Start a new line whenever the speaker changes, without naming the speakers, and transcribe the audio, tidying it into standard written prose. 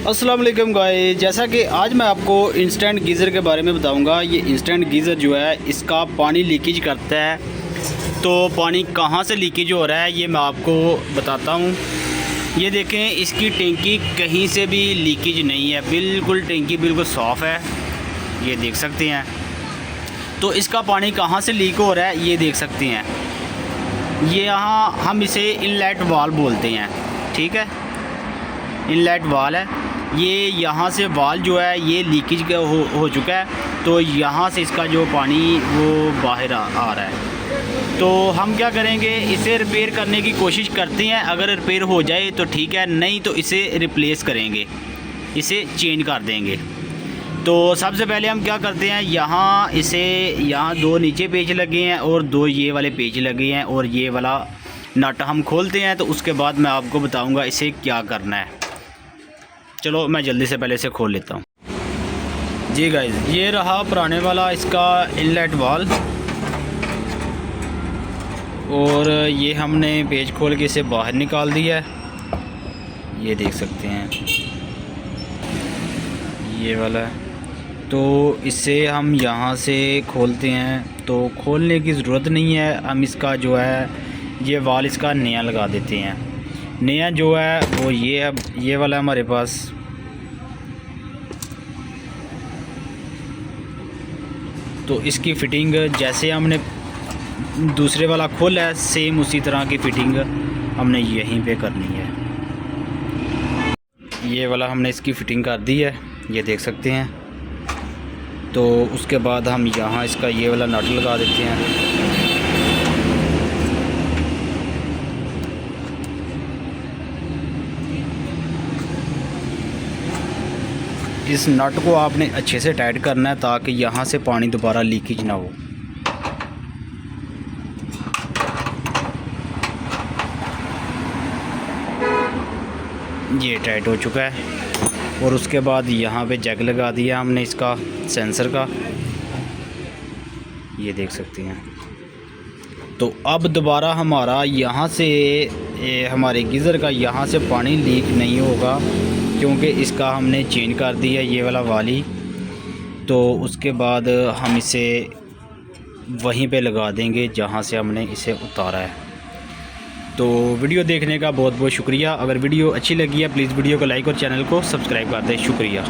अस्सलाम वालेकुम गाइस, जैसा कि आज मैं आपको इंस्टेंट गीज़र के बारे में बताऊंगा। ये इंस्टेंट गीज़र जो है इसका पानी लीकेज करता है। तो पानी कहाँ से लीकेज हो रहा है ये मैं आपको बताता हूँ। ये देखें, इसकी टैंकी कहीं से भी लीकेज नहीं है, बिल्कुल टैंकी बिल्कुल साफ़ है, ये देख सकते हैं। तो इसका पानी कहाँ से लीक हो रहा है ये देख सकते हैं। ये यहाँ हम इसे इनलेट वाल बोलते हैं, ठीक है, इनलेट वाल है ये। यहाँ से वाल जो है ये लीकेज हो चुका है, तो यहाँ से इसका जो पानी वो बाहर आ रहा है। तो हम क्या करेंगे, इसे रिपेयर करने की कोशिश करते हैं। अगर रिपेयर हो जाए तो ठीक है, नहीं तो इसे रिप्लेस करेंगे, इसे चेंज कर देंगे। तो सबसे पहले हम क्या करते हैं, यहाँ दो नीचे पेच लगे हैं और दो ये वाले पेच लगे हैं, और ये वाला नट हम खोलते हैं। तो उसके बाद मैं आपको बताऊँगा इसे क्या करना है। चलो मैं जल्दी से पहले इसे खोल लेता हूँ। जी गाइस, ये रहा पुराने वाला इसका इनलेट वाल, और ये हमने पेज खोल के इसे बाहर निकाल दिया है, ये देख सकते हैं ये वाला। तो इसे हम यहाँ से खोलते हैं, तो खोलने की ज़रूरत नहीं है, हम इसका जो है ये वाल इसका नया लगा देते हैं। नया जो है वो ये है, ये वाला हमारे पास। तो इसकी फ़िटिंग जैसे हमने दूसरे वाला खोला है, सेम उसी तरह की फ़िटिंग हमने यहीं पे करनी है। ये वाला हमने इसकी फ़िटिंग कर दी है, ये देख सकते हैं। तो उसके बाद हम यहाँ इसका ये वाला नट लगा देते हैं। इस नट को आपने अच्छे से टाइट करना है ताकि यहाँ से पानी दोबारा लीकेज ना हो। ये टाइट हो चुका है, और उसके बाद यहाँ पे जग लगा दिया हमने इसका सेंसर का, ये देख सकते हैं। तो अब दोबारा हमारा यहाँ से हमारे गीज़र का यहाँ से पानी लीक नहीं होगा, क्योंकि इसका हमने चेंज कर दिया ये वाला वाली। तो उसके बाद हम इसे वहीं पे लगा देंगे जहाँ से हमने इसे उतारा है। तो वीडियो देखने का बहुत बहुत शुक्रिया। अगर वीडियो अच्छी लगी है प्लीज़ वीडियो को लाइक और चैनल को सब्सक्राइब कर दें। शुक्रिया।